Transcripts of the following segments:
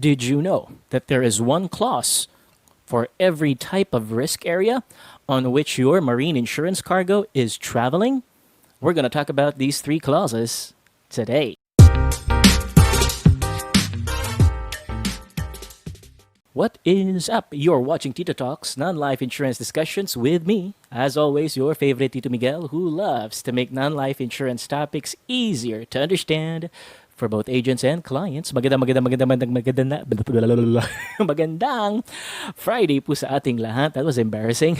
Did you know that there is one clause for every type of risk area on which your marine insurance cargo is traveling? We're going to talk about these three clauses today. What is up? You're watching Tito Talks, non-life insurance discussions with me, as always, your favorite Tito Miguel, who loves to make non-life insurance topics easier to understand for both agents and clients. Magandang Friday po sa ating lahat. That was embarrassing.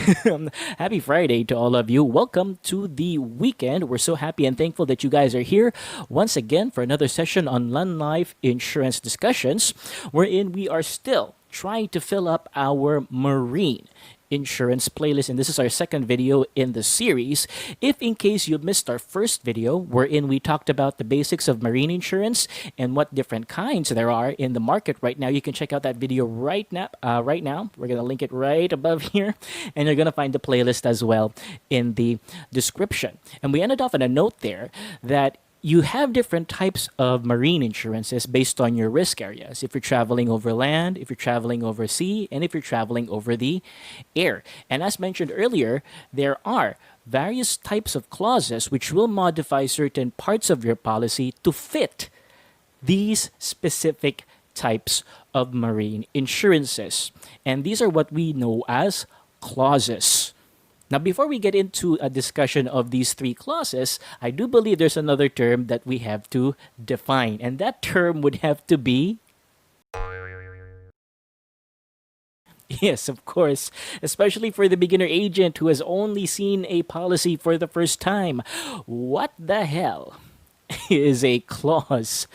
Happy Friday to all of you. Welcome to the weekend. We're so happy and thankful that you guys are here once again for another session on non-life insurance discussions, wherein we are still trying to fill up our marine insurance playlist, and this is our second video in the series. If in case you missed our first video wherein we talked about the basics of marine insurance and what different kinds there are in the market right now, you can check out that video right now. We're gonna link it right above here, and you're gonna find the playlist as well in the description. And we ended off on a note there that you have different types of marine insurances based on your risk areas. If you're traveling over land, if you're traveling over sea, and if you're traveling over the air. And as mentioned earlier, there are various types of clauses which will modify certain parts of your policy to fit these specific types of marine insurances. And these are what we know as clauses. Now, before we get into a discussion of these three clauses, I do believe there's another term that we have to define, and that term would have to be... Yes, of course, especially for the beginner agent who has only seen a policy for the first time. What the hell is a clause?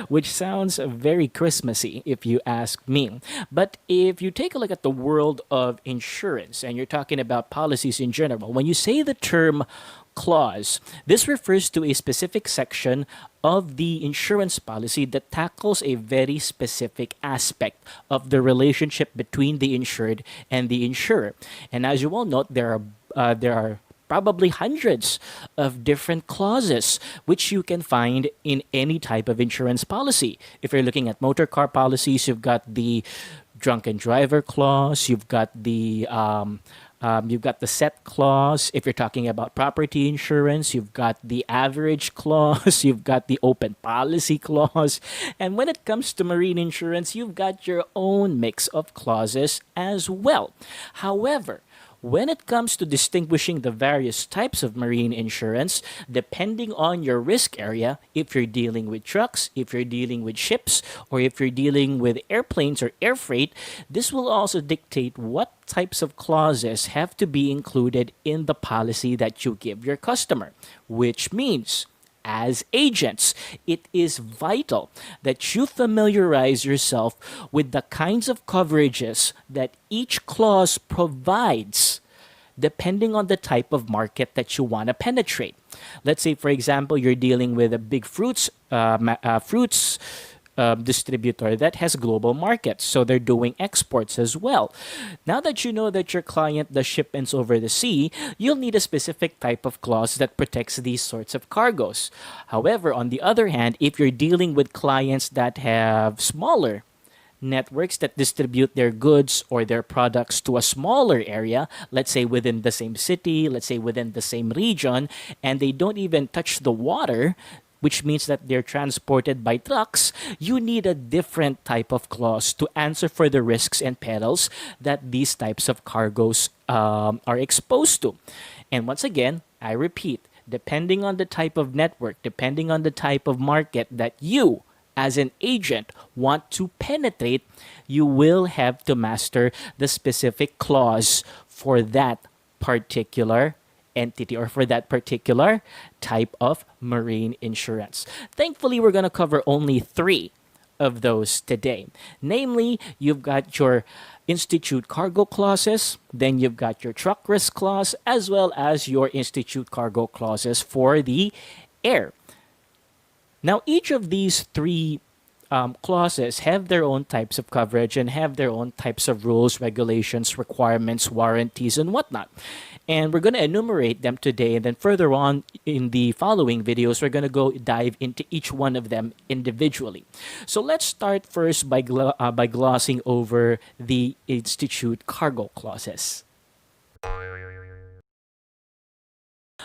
Which sounds very Christmassy if you ask me. But if you take a look at the world of insurance and you're talking about policies in general, when you say the term clause, this refers to a specific section of the insurance policy that tackles a very specific aspect of the relationship between the insured and the insurer. And as you all know, there are probably hundreds of different clauses which you can find in any type of insurance policy. If you're looking at motor car policies, you've got the drunken driver clause, you've got the set clause. If you're talking about property insurance, you've got the average clause, you've got the open policy clause. And when it comes to marine insurance, you've got your own mix of clauses as well. However, when it comes to distinguishing the various types of marine insurance, depending on your risk area, if you're dealing with trucks, if you're dealing with ships, or if you're dealing with airplanes or air freight, this will also dictate what types of clauses have to be included in the policy that you give your customer, which means as agents, it is vital that you familiarize yourself with the kinds of coverages that each clause provides depending on the type of market that you want to penetrate. Let's say, for example, you're dealing with a big fruits distributor that has global markets, so they're doing exports as well. Now that you know that your client does shipments over the sea, you'll need a specific type of clause that protects these sorts of cargoes. However, on the other hand, if you're dealing with clients that have smaller networks that distribute their goods or their products to a smaller area, let's say within the same city, let's say within the same region, and they don't even touch the water, which means that they're transported by trucks, you need a different type of clause to answer for the risks and perils that these types of cargoes are exposed to. And once again, I repeat, depending on the type of network, depending on the type of market that you, as an agent, want to penetrate, you will have to master the specific clause for that particular entity or for that particular type of marine insurance. Thankfully, we're going to cover only three of those today. Namely, you've got your institute cargo clauses, then you've got your truck risk clause, as well as your institute cargo clauses for the air. Now, each of these three clauses have their own types of coverage and have their own types of rules, regulations, requirements, warranties, and whatnot. And we're going to enumerate them today. And then further on in the following videos, we're going to go dive into each one of them individually. So let's start first by glossing over the institute cargo clauses.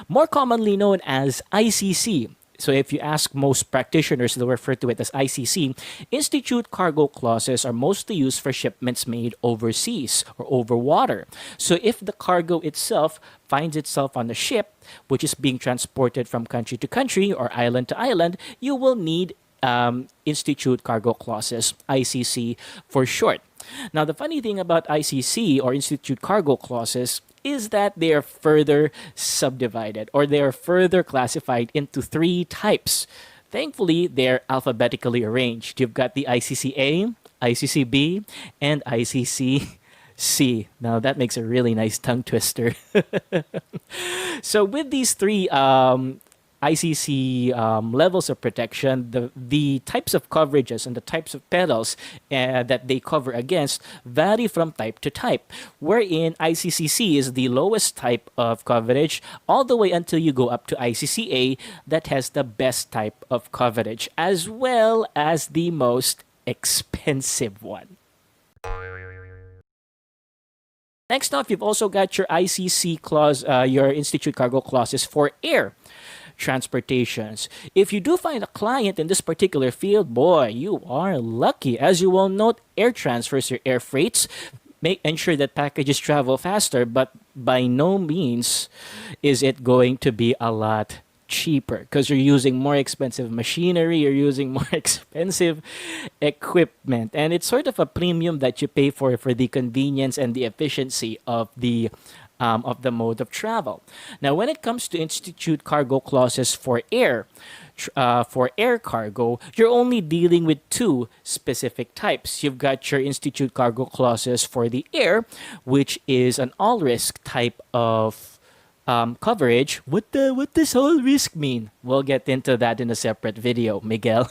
More commonly known as ICC. So if you ask most practitioners, they'll refer to it as ICC. Institute cargo clauses are mostly used for shipments made overseas or over water. So if the cargo itself finds itself on a ship, which is being transported from country to country or island to island, you will need Institute Cargo Clauses, ICC for short. Now, the funny thing about ICC or Institute Cargo Clauses is that they are further subdivided or they are further classified into three types. Thankfully, they're alphabetically arranged. You've got the ICCA, ICCB, and ICCC. Now, that makes a really nice tongue twister. So, with these three ICC levels of protection, the types of coverages and the types of pedals that they cover against vary from type to type, wherein ICCC is the lowest type of coverage all the way until you go up to ICCA that has the best type of coverage, as well as the most expensive one. Next off, you've also got your ICC clause, your Institute Cargo Clauses for air transportations. If you do find a client in this particular field, boy, you are lucky. As you will note, air transfers or air freights ensure that packages travel faster, but by no means is it going to be a lot cheaper because you're using more expensive machinery, you're using more expensive equipment, and it's sort of a premium that you pay for the convenience and the efficiency of the mode of travel. Now, when it comes to Institute Cargo Clauses for air cargo, you're only dealing with two specific types. You've got your Institute Cargo Clauses for the air, which is an all-risk type of coverage. What does all risk mean? We'll get into that in a separate video, Miguel.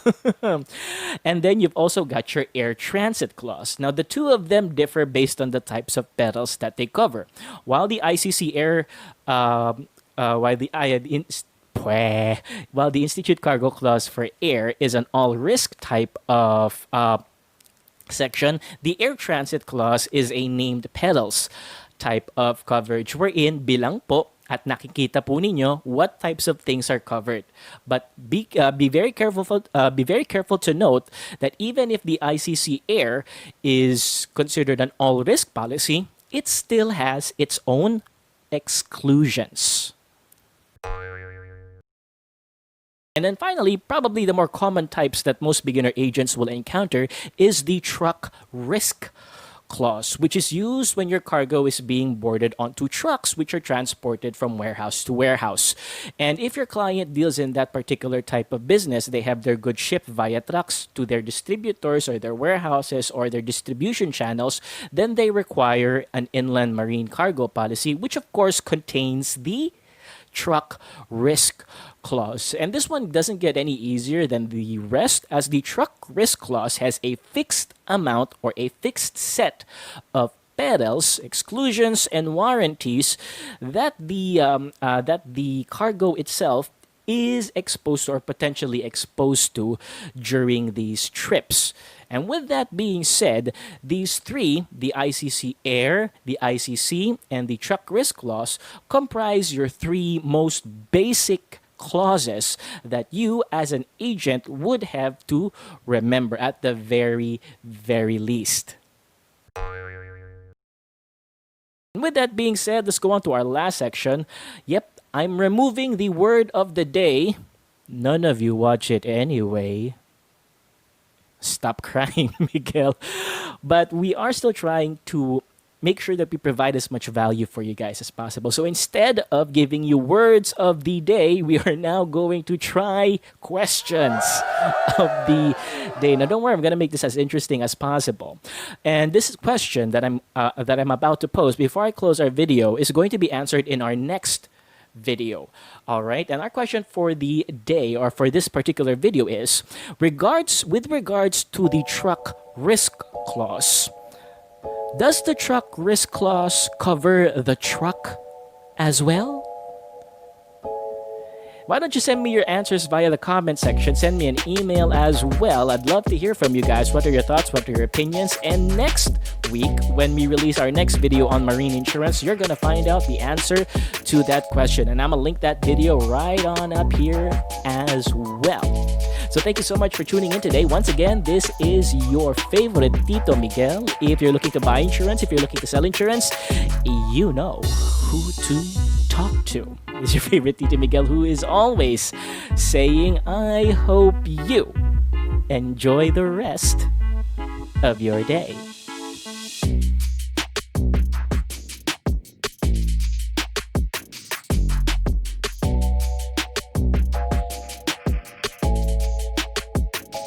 And then you've also got your air transit clause. Now, the two of them differ based on the types of pedals that they cover. While the ICC air, while the Institute Cargo Clause for air is an all-risk type of section, the air transit clause is a named pedals type of coverage wherein bilang po at nakikita po ninyo what types of things are covered. But be very careful to note that even if the ICC Air is considered an all-risk policy, it still has its own exclusions. And then finally, probably the more common types that most beginner agents will encounter is the truck risk clause, which is used when your cargo is being boarded onto trucks which are transported from warehouse to warehouse. And if your client deals in that particular type of business, they have their goods shipped via trucks to their distributors or their warehouses or their distribution channels, then they require an inland marine cargo policy, which of course contains the truck risk clause. And this one doesn't get any easier than the rest, as the truck risk clause has a fixed amount or a fixed set of pedals, exclusions, and warranties that the cargo itself is exposed or potentially exposed to during these trips. And with that being said, these three, the ICC Air, the ICC, and the Truck Risk Clause, comprise your three most basic clauses that you as an agent would have to remember at the very, very least. And with that being said, let's go on to our last section. Yep, I'm removing the word of the day. None of you watch it anyway. Stop crying, Miguel. But we are still trying to make sure that we provide as much value for you guys as possible. So instead of giving you words of the day, we are now going to try questions of the day. Now, don't worry, I'm going to make this as interesting as possible. And this question that I'm about to post before I close our video is going to be answered in our next video. All right, and our question for the day or for this particular video is with regards to the truck risk clause. Does the truck risk clause cover the truck as well? Why don't you send me your answers via the comment section? Send me an email as well. I'd love to hear from you guys. What are your thoughts? What are your opinions? And next week, when we release our next video on marine insurance, you're going to find out the answer to that question. And I'm going to link that video right on up here as well. So thank you so much for tuning in today. Once again, this is your favorite Tito Miguel. If you're looking to buy insurance, if you're looking to sell insurance, you know who to talk to. Is your favorite Tito Miguel, who is always saying, I hope you enjoy the rest of your day.